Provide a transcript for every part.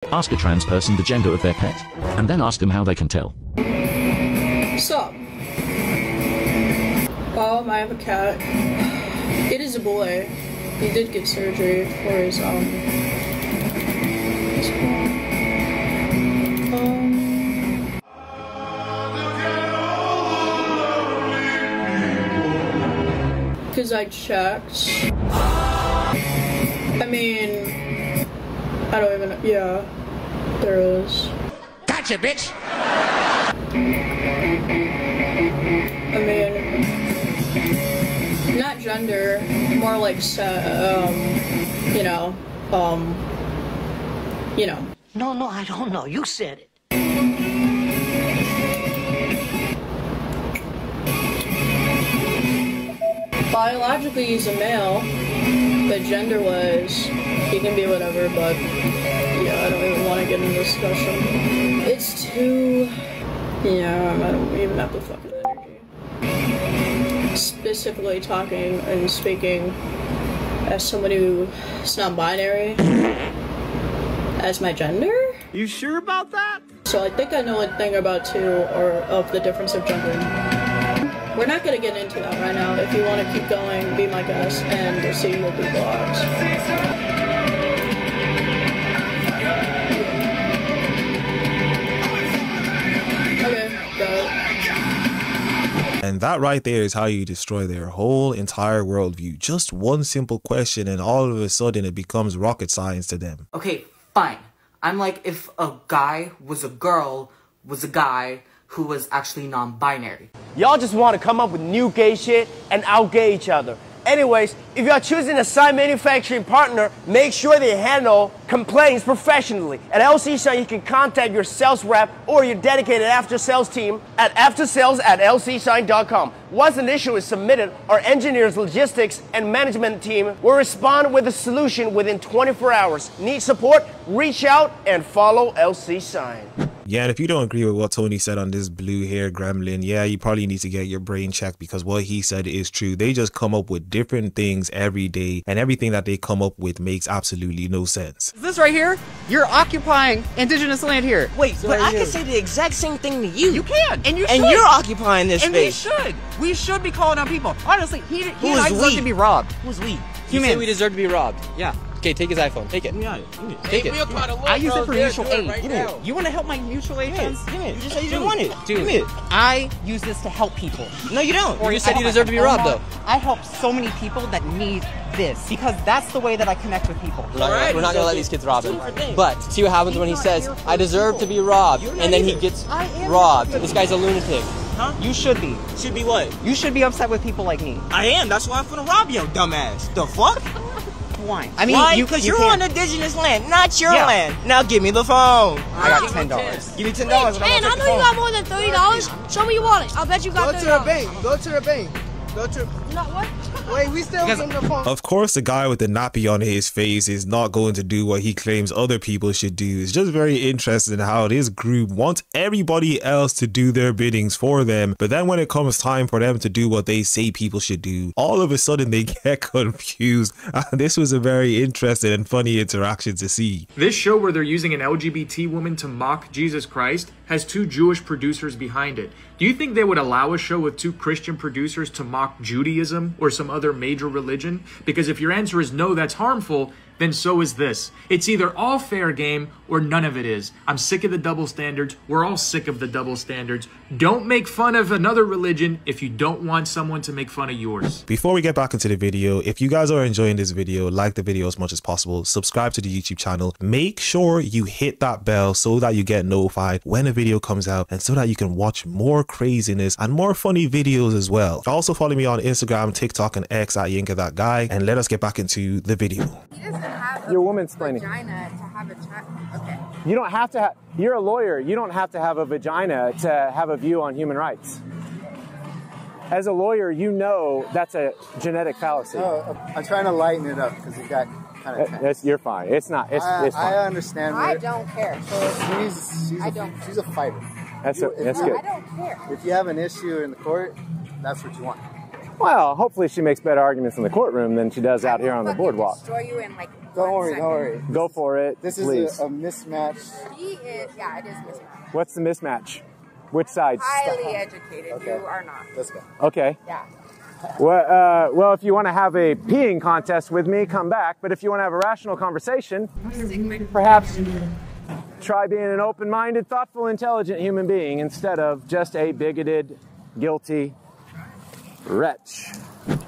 Ask a trans person the gender of their pet, and then ask them how they can tell. Sup? I have a cat. It is a boy. He did get surgery for his because I checked. I mean, I don't even, yeah, there is. Gotcha, bitch! I mean, not gender, more like, you know. No, I don't know. You said it. Biologically, he's a male, but gender-wise, he can be whatever, but, yeah, I don't even want to get into discussion. It's too, yeah, I don't even have the fucking energy. Specifically talking and speaking as somebody who's non-binary, as my gender? You sure about that? So I think I know a thing about of the difference of gender. We're not gonna get into that right now. If you want to keep going, be my guest, and see you'll be blocked. Okay, got it. And that right there is how you destroy their whole entire worldview. Just one simple question, and all of a sudden it becomes rocket science to them. Okay, fine. I'm like, if a guy was a girl, was a guy who was actually non-binary. Y'all just want to come up with new gay shit and out-gay each other. Anyways, if you are choosing a sign manufacturing partner, make sure they handle complaints professionally. At LC Shine, you can contact your sales rep or your dedicated after-sales team at aftersales@lcshine.com. Once an issue is submitted, our engineers, logistics, and management team will respond with a solution within 24 hours. Need support? Reach out and follow LC Shine. Yeah, and if you don't agree with what Tony said on this blue hair gremlin, yeah, you probably need to get your brain checked, because what he said is true. They just come up with different things every day, and everything that they come up with makes absolutely no sense. This right here, you're occupying indigenous land here. Wait, but I can say the exact same thing to you. You can, and you should. And you're occupying this space. And we should be calling on people. Honestly, he and I Who's deserve we? to be robbed. Who's we? You say we deserve to be robbed? Yeah. Okay, take his iPhone. Take it. Yeah, take it. I use it for mutual aid. Right, you want to help my mutual aid friends? Give me it. You just said you didn't want it. Dude, give me it. I use this to help people. No, you don't. You said you deserve to be robbed, though. I help so many people that need this, because that's the way that I connect with people. We're not going to let these kids rob him. But see what happens when he says, I deserve to be robbed, and then he gets robbed. This guy's a lunatic. Huh? You should be. Should be what? You should be upset with people like me. I am. That's why I'm finna rob your dumbass. The fuck? Why? I mean, why? Because you're on indigenous land, not your land. Now give me the phone. I got $10. Give me $10. Man, I know you got more than $30. Show me your wallet. I bet you got $30. Go to the bank. Go to the bank. Go to. No, what? Wait, we still getting the phone. Of course, the guy with the nappy on his face is not going to do what he claims other people should do. It's just very interesting how this group wants everybody else to do their biddings for them, but then when it comes time for them to do what they say people should do, all of a sudden they get confused. And this was a very interesting and funny interaction to see. This show, where they're using an LGBT woman to mock Jesus Christ, has 2 Jewish producers behind it. Do you think they would allow a show with 2 Christian producers to mock Judaism or some other major religion? Because if your answer is no, that's harmful, then so is this. It's either all fair game or none of it is. I'm sick of the double standards. We're all sick of the double standards. Don't make fun of another religion if you don't want someone to make fun of yours. Before we get back into the video, if you guys are enjoying this video, like the video as much as possible, subscribe to the YouTube channel, make sure you hit that bell so that you get notified when a video comes out, and so that you can watch more craziness and more funny videos as well. Also follow me on Instagram, TikTok, and X at YinkaThatGuy, and let us get back into the video. Your woman's explaining. Vagina to have a child. Okay. You don't have to have, you're a lawyer, you don't have to have a vagina to have a view on human rights. As a lawyer, you know that's a genetic fallacy. Oh, I'm trying to lighten it up because it got kind of tense. You're fine. It's not. It's fine. I understand. I don't care. She's a fighter. That's good. I don't care. If you have an issue in the court, that's what you want. Well, hopefully she makes better arguments in the courtroom than she does out here on the boardwalk. Destroy you and like Don't worry. Go for it. This please. is a mismatch. Yeah, it is mismatch. What's the mismatch? Which side? Highly educated. Okay. You are not. Let's go. Okay. Yeah. Well, if you want to have a peeing contest with me, come back. But if you want to have a rational conversation, perhaps try being an open-minded, thoughtful, intelligent human being instead of just a bigoted, guilty wretch.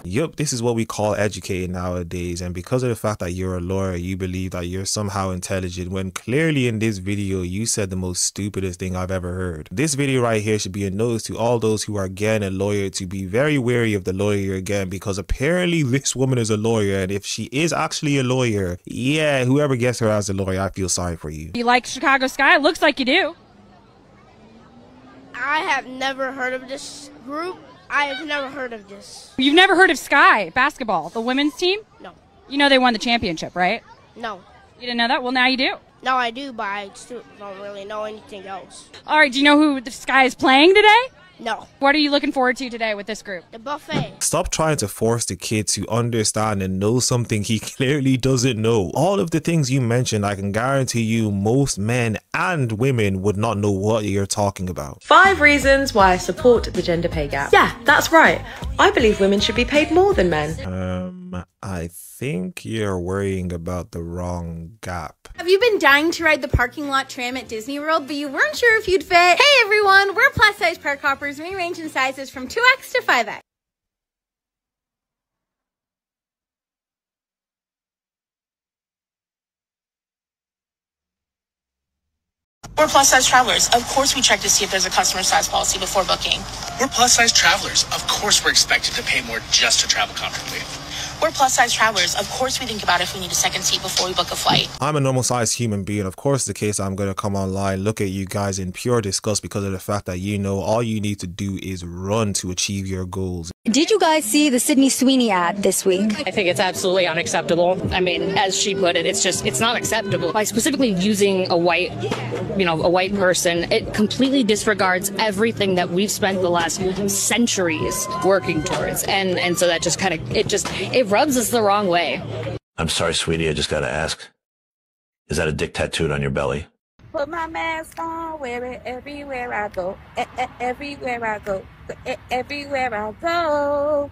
Yup, this is what we call educated nowadays, and because of the fact that you're a lawyer, you believe that you're somehow intelligent, when clearly in this video you said the most stupidest thing I've ever heard. This video right here should be a notice to all those who are getting a lawyer to be very wary of the lawyer you're getting, because apparently this woman is a lawyer, and if she is actually a lawyer, yeah, whoever gets her as a lawyer, I feel sorry for you. You like Chicago Sky? It looks like you do. I have never heard of this group. I have never heard of this. You've never heard of Sky basketball, the women's team? No. You know they won the championship, right? No. You didn't know that? Well, now you do. No, I do, but I still don't really know anything else. All right, do you know who the Sky is playing today? No. What are you looking forward to today with this group? The buffet. Stop trying to force the kid to understand and know something he clearly doesn't know. All of the things you mentioned, I can guarantee you most men and women would not know what you're talking about. 5 reasons why I support the gender pay gap. Yeah, that's right. I believe women should be paid more than men. I think you're worrying about the wrong gap. Have you been dying to ride the parking lot tram at Disney World, but you weren't sure if you'd fit? Hey everyone, we're plus size park hoppers. We range in sizes from 2X to 5X. We're plus size travelers. Of course we check to see if there's a customer size policy before booking. We're plus size travelers. Of course we're expected to pay more just to travel comfortably. We're plus size travelers. Of course we think about if we need a second seat before we book a flight. I'm a normal sized human being. Of course, the case I'm going to come online, look at you guys in pure disgust because of the fact that you know all you need to do is run to achieve your goals. Did you guys see the Sydney Sweeney ad this week? I think it's absolutely unacceptable. I mean, as she put it, it's not acceptable. By specifically using a white person, it completely disregards everything that we've spent the last centuries working towards. And so that just kind of, it rubs us the wrong way. I'm sorry, sweetie, I just gotta ask. Is that a dick tattooed on your belly? Put my mask on, wear it everywhere I go. Everywhere I go. Everywhere I go.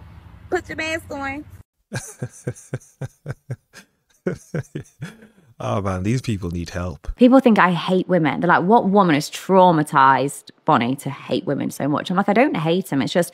Put your mask on. Oh man, these people need help. People think I hate women. They're like, what woman has traumatized Bonnie to hate women so much? I'm like, I don't hate them. It's just,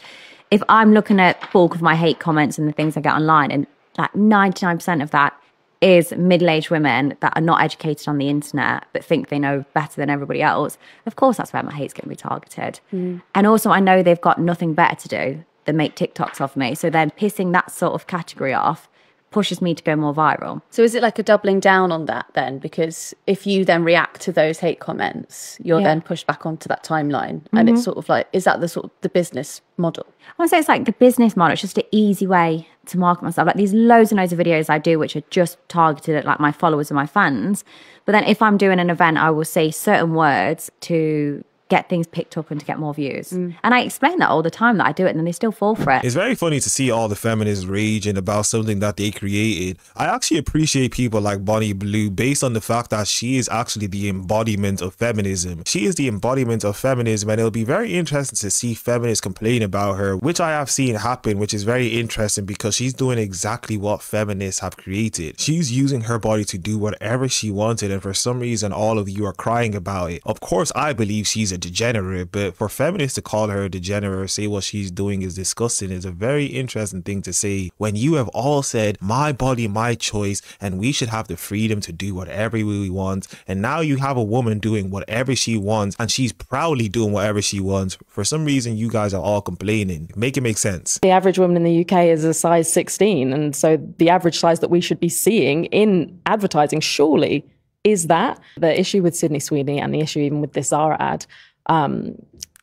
if I'm looking at the bulk of my hate comments and the things I get online, and like 99% of that is middle-aged women that are not educated on the internet but think they know better than everybody else, of course that's where my hate's going to be targeted. And also I know they've got nothing better to do than make TikToks of me, so then pissing that sort of category off pushes me to go more viral. So is it like a doubling down on that then? Because if you then react to those hate comments, you're then pushed back onto that timeline. And it's sort of like, is that the sort of the business model? I want to say it's like the business model. It's just an easy way to market myself. Like, these loads and loads of videos I do which are just targeted at like my followers and my fans. But then if I'm doing an event, I will say certain words to get things picked up and to get more views. And I explain that all the time, that I do it, and then they still fall for it. It's very funny to see all the feminists raging about something that they created. I actually appreciate people like Bonnie Blue based on the fact that she is actually the embodiment of feminism. She is the embodiment of feminism, and it'll be very interesting to see feminists complain about her, which I have seen happen, which is very interesting because she's doing exactly what feminists have created. She's using her body to do whatever she wanted, and for some reason all of you are crying about it. Of course, I believe she's a degenerate, but for feminists to call her a degenerate or say what she's doing is disgusting is a very interesting thing to say when you have all said my body, my choice, and we should have the freedom to do whatever we want. And now you have a woman doing whatever she wants, and she's proudly doing whatever she wants. For some reason you guys are all complaining. Make it make sense. The average woman in the UK is a size 16, and so the average size that we should be seeing in advertising surely is that. The issue with Sydney Sweeney, and the issue even with this Zara ad,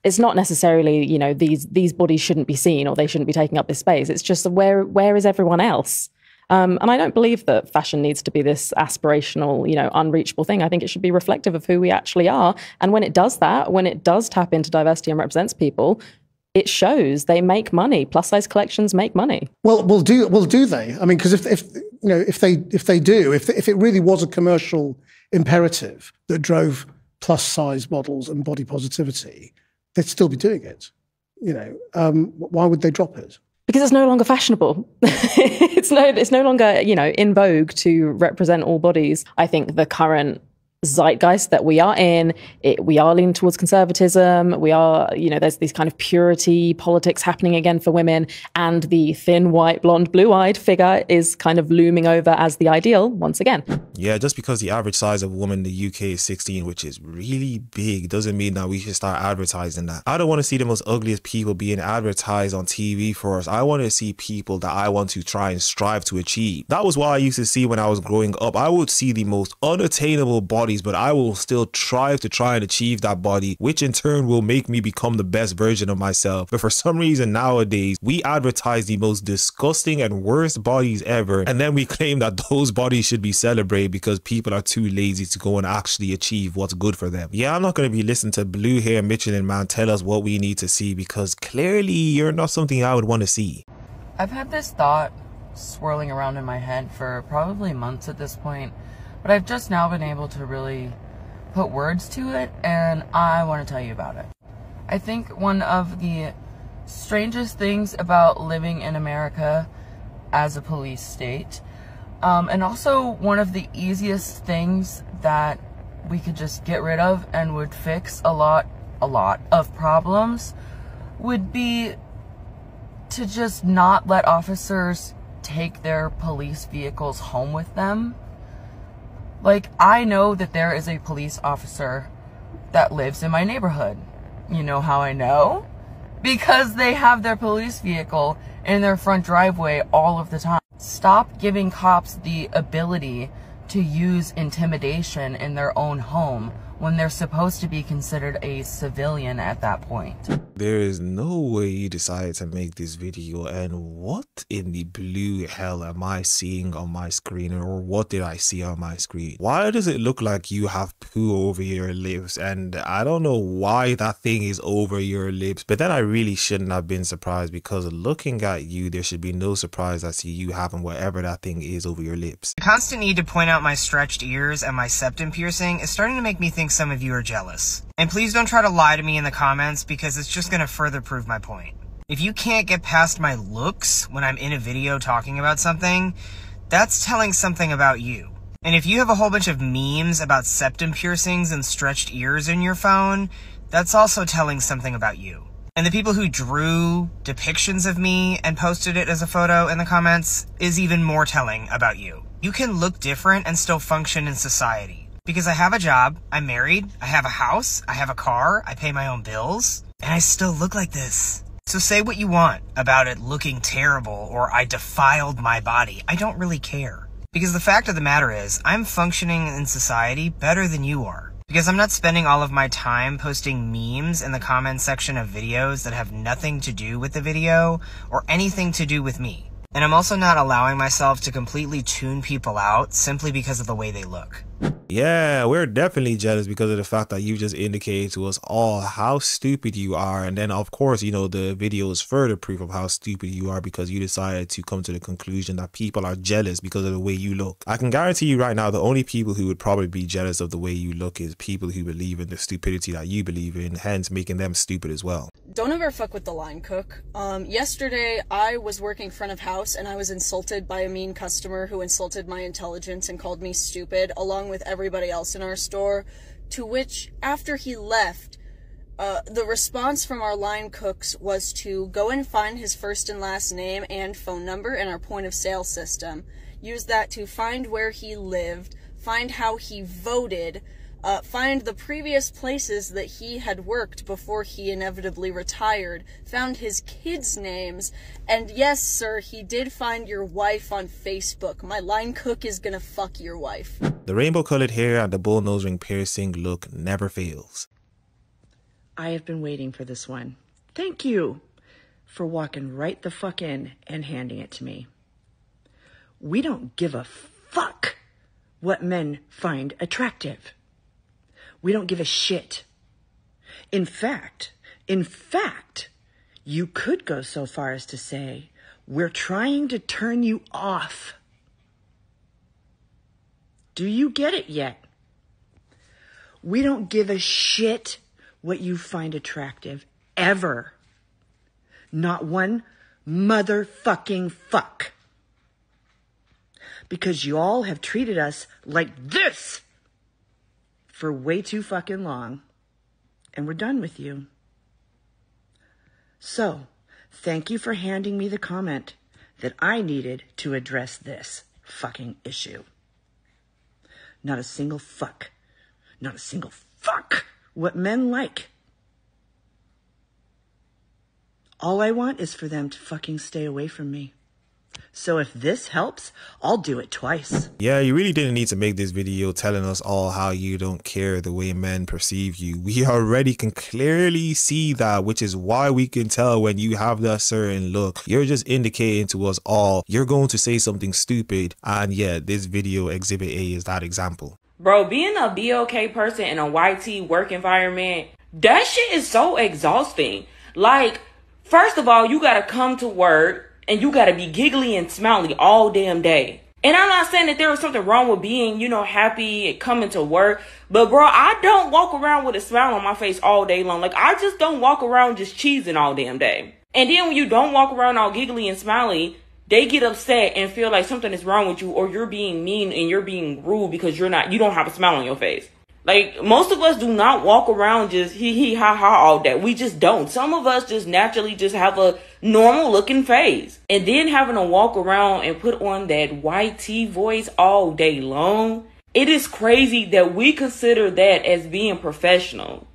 it's not necessarily, you know, these bodies shouldn't be seen or they shouldn't be taking up this space. It's just where is everyone else? And I don't believe that fashion needs to be this aspirational, you know, unreachable thing. I think it should be reflective of who we actually are. And when it does that, when it does tap into diversity and represents people, it shows they make money. Plus size collections make money. Well, do they? I mean, because if you know, if it really was a commercial imperative that drove plus size models and body positivity, they'd still be doing it. You know, why would they drop it? Because it's no longer fashionable. It's no longer, you know, in vogue to represent all bodies. I think the current zeitgeist that we are in, we are leaning towards conservatism. We are, you know, there's these kind of purity politics happening again for women, and the thin, white, blonde, blue-eyed figure is kind of looming over as the ideal once again. Yeah, just because the average size of a woman in the UK is 16, which is really big, doesn't mean that we should start advertising that. I don't want to see the most ugliest people being advertised on TV for us. I want to see people that I want to try and strive to achieve. That was what I used to see when I was growing up. I would see the most unattainable bodies, but I will still try and achieve that body, which in turn will make me become the best version of myself. But for some reason nowadays, we advertise the most disgusting and worst bodies ever, and then we claim that those bodies should be celebrated because people are too lazy to go and actually achieve what's good for them. Yeah, I'm not going to be listening to blue hair Michelin man tell us what we need to see, because clearly you're not something I would want to see. I've had this thought swirling around in my head for probably months at this point, but I've just now been able to really put words to it, and I want to tell you about it. I think one of the strangest things about living in America as a police state, and also one of the easiest things that we could just get rid of and would fix a lot of problems, would be to just not let officers take their police vehicles home with them. Like, I know that there is a police officer that lives in my neighborhood. You know how I know? Because they have their police vehicle in their front driveway all of the time. Stop giving cops the ability to use intimidation in their own home when they're supposed to be considered a civilian at that point. There is no way you decided to make this video, and what in the blue hell am I seeing on my screen, or what did I see on my screen? Why does it look like you have poo over your lips? And I don't know why that thing is over your lips, but then I really shouldn't have been surprised, because looking at you, there should be no surprise as to you having whatever that thing is over your lips. The constant need to point out my stretched ears and my septum piercing is starting to make me think some of you are jealous. And please don't try to lie to me in the comments, because it's just going to further prove my point. If you can't get past my looks when I'm in a video talking about something, that's telling something about you. And if you have a whole bunch of memes about septum piercings and stretched ears in your phone, that's also telling something about you. And the people who drew depictions of me and posted it as a photo in the comments is even more telling about you. You can look different and still function in society. Because I have a job, I'm married, I have a house, I have a car, I pay my own bills, and I still look like this. So say what you want about it looking terrible or I defiled my body. I don't really care. Because the fact of the matter is, I'm functioning in society better than you are. Because I'm not spending all of my time posting memes in the comment section of videos that have nothing to do with the video or anything to do with me. And I'm also not allowing myself to completely tune people out simply because of the way they look. Yeah, we're definitely jealous because of the fact that you just indicated to us all how stupid you are. And then, of course, you know, the video is further proof of how stupid you are, because you decided to come to the conclusion that people are jealous because of the way you look. I can guarantee you right now, the only people who would probably be jealous of the way you look is people who believe in the stupidity that you believe in, hence making them stupid as well. Don't ever fuck with the line cook. Yesterday, I was working front of house and I was insulted by a mean customer who insulted my intelligence and called me stupid, along with everybody else in our store, to which, after he left, the response from our line cooks was to go and find his first and last name and phone number in our point of sale system, use that to find where he lived, find how he voted, find the previous places that he had worked before he inevitably retired, found his kids' names, and yes, sir, he did find your wife on Facebook. My line cook is gonna fuck your wife. The rainbow-colored hair and the bull nose ring piercing look never fails. I have been waiting for this one. Thank you for walking right the fuck in and handing it to me. We don't give a fuck what men find attractive. We don't give a shit. In fact, you could go so far as to say, we're trying to turn you off. Do you get it yet? We don't give a shit what you find attractive, ever. Not one motherfucking fuck. Because you all have treated us like this for way too fucking long. And we're done with you. So, thank you for handing me the comment that I needed to address this fucking issue. Not a single fuck. Not a single fuck what men like. All I want is for them to fucking stay away from me. So if this helps, I'll do it twice. Yeah, you really didn't need to make this video telling us all how you don't care the way men perceive you. We already can clearly see that, which is why we can tell when you have that certain look. You're just indicating to us all you're going to say something stupid, and yeah, this video exhibit A is that example. Bro, being a BOK person in a YT work environment, that shit is so exhausting. Like, first of all, you gotta come to work and you gotta be giggly and smiley all damn day. And I'm not saying that there is something wrong with being, you know, happy and coming to work. But bro, I don't walk around with a smile on my face all day long. Like, I just don't walk around just cheesing all damn day. And then when you don't walk around all giggly and smiley, they get upset and feel like something is wrong with you, or you're being mean and you're being rude because you don't have a smile on your face. Like, most of us do not walk around just hee ha ha all day. We just don't. Some of us just naturally just have a normal looking face. And then having to walk around and put on that YT voice all day long, it is crazy that we consider that as being professional.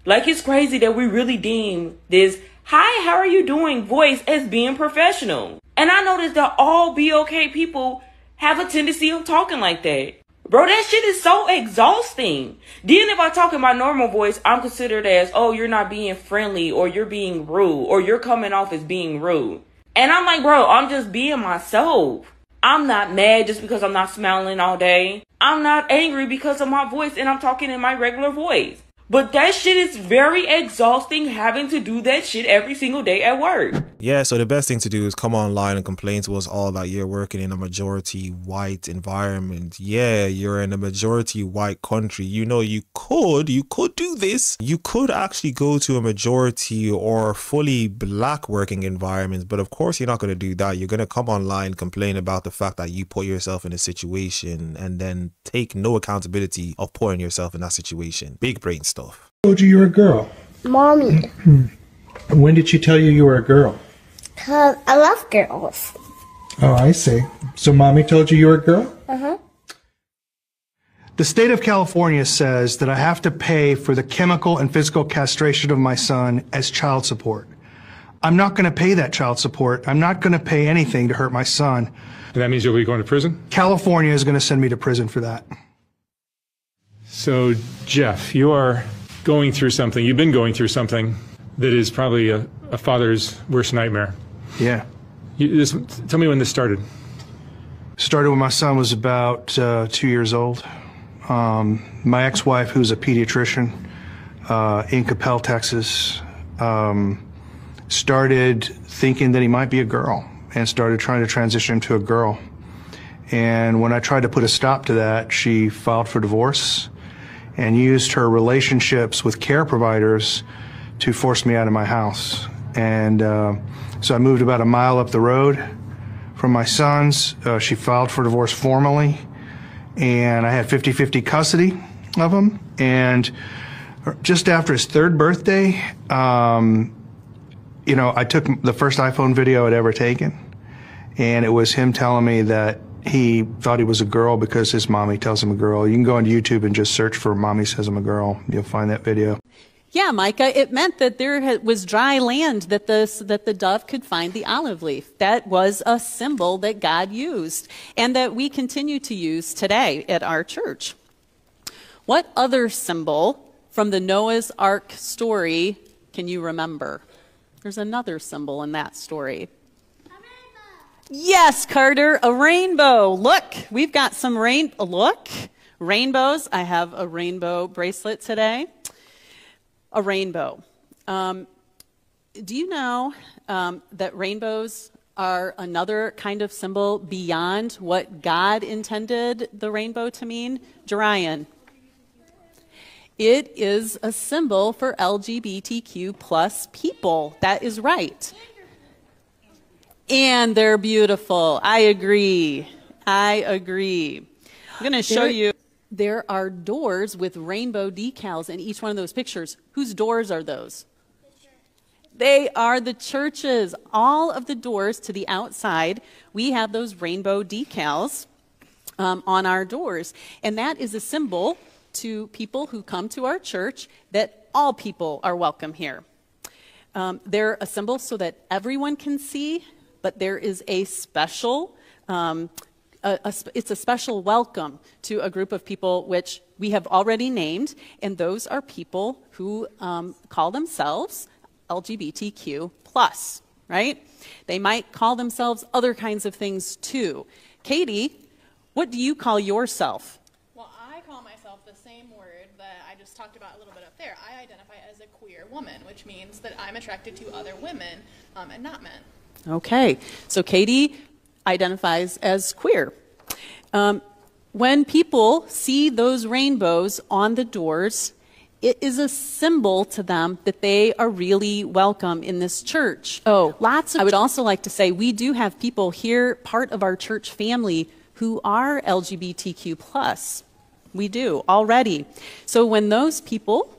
Like, it's crazy that we really deem this "hi, how are you doing" voice as being professional. And I noticed that all BOK people have a tendency of talking like that. Bro, that shit is so exhausting. Then if I talk in my normal voice, I'm considered as, oh, you're not being friendly, or you're being rude, or you're coming off as being rude. And I'm like, bro, I'm just being myself. I'm not mad just because I'm not smiling all day. I'm not angry because of my voice and I'm talking in my regular voice. But that shit is very exhausting, having to do that shit every single day at work. Yeah, so the best thing to do is come online and complain to us all that you're working in a majority white environment. Yeah, you're in a majority white country. You know, you could do this. You could actually go to a majority or fully black working environment. But of course, you're not going to do that. You're going to come online, complain about the fact that you put yourself in a situation and then take no accountability of putting yourself in that situation. Big brain stuff. Told you were a girl? Mommy. When did she tell you you were a girl? Because I love girls. Oh, I see. So mommy told you you were a girl? Uh-huh. The state of California says that I have to pay for the chemical and physical castration of my son as child support. I'm not going to pay that child support. I'm not going to pay anything to hurt my son. And that means you'll be going to prison? California is going to send me to prison for that. So, Jeff, you are going through something, you've been going through something that is probably a father's worst nightmare. Yeah. Tell me when this started. Started when my son was about 2 years old. My ex-wife, who's a pediatrician in Capel, Texas, started thinking that he might be a girl and started trying to transition him to a girl. And when I tried to put a stop to that, she filed for divorce and used her relationships with care providers to force me out of my house. And so I moved about a mile up the road from my sons. She filed for divorce formally, and I had 50-50 custody of him. And just after his third birthday, you know, I took the first iPhone video I'd ever taken, and it was him telling me that he thought he was a girl because his mommy tells him a girl. You can go on YouTube and just search for "Mommy Says I'm a Girl." You'll find that video. Yeah, Micah, it meant that there was dry land, that the dove could find the olive leaf. That was a symbol that God used and that we continue to use today at our church. What other symbol from the Noah's Ark story can you remember? There's another symbol in that story. Yes, Carter, a rainbow. Look, we've got some rainbows. I have a rainbow bracelet today. A rainbow. Do you know that rainbows are another kind of symbol beyond what God intended the rainbow to mean. Jerian. It is a symbol for LGBTQ plus people. That is right. And they're beautiful. I agree. I'm going to show you. There are doors with rainbow decals in each one of those pictures. Whose doors are those? They are the churches. All of the doors to the outside, we have those rainbow decals on our doors. And that is a symbol to people who come to our church that all people are welcome here. They're a symbol so that everyone can see, but there is a special, it's a special welcome to a group of people which we have already named, and those are people who call themselves LGBTQ+, right? They might call themselves other kinds of things too. Katie, what do you call yourself? Well, I call myself the same word that I just talked about a little bit up there. I identify as a queer woman, which means that I'm attracted to other women and not men. Okay, so Katie identifies as queer. When people see those rainbows on the doors, it is a symbol to them that they are really welcome in this church. Oh, I would also like to say we do have people here, part of our church family, who are LGBTQ+. We do already. So when those people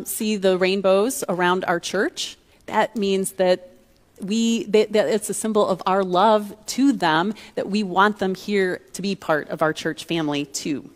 see the rainbows around our church, that means that that it's a symbol of our love to them, that we want them here to be part of our church family too.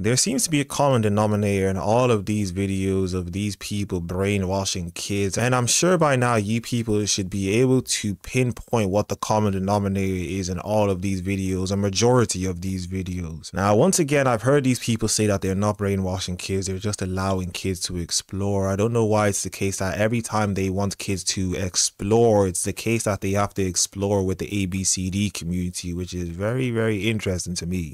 There seems to be a common denominator in all of these videos of these people brainwashing kids, and I'm sure by now you people should be able to pinpoint what the common denominator is in all of these videos, a majority of these videos. Now, once again, I've heard these people say that they're not brainwashing kids, they're just allowing kids to explore. I don't know why it's the case that every time they want kids to explore, it's the case that they have to explore with the ABCD community, which is very, very interesting to me.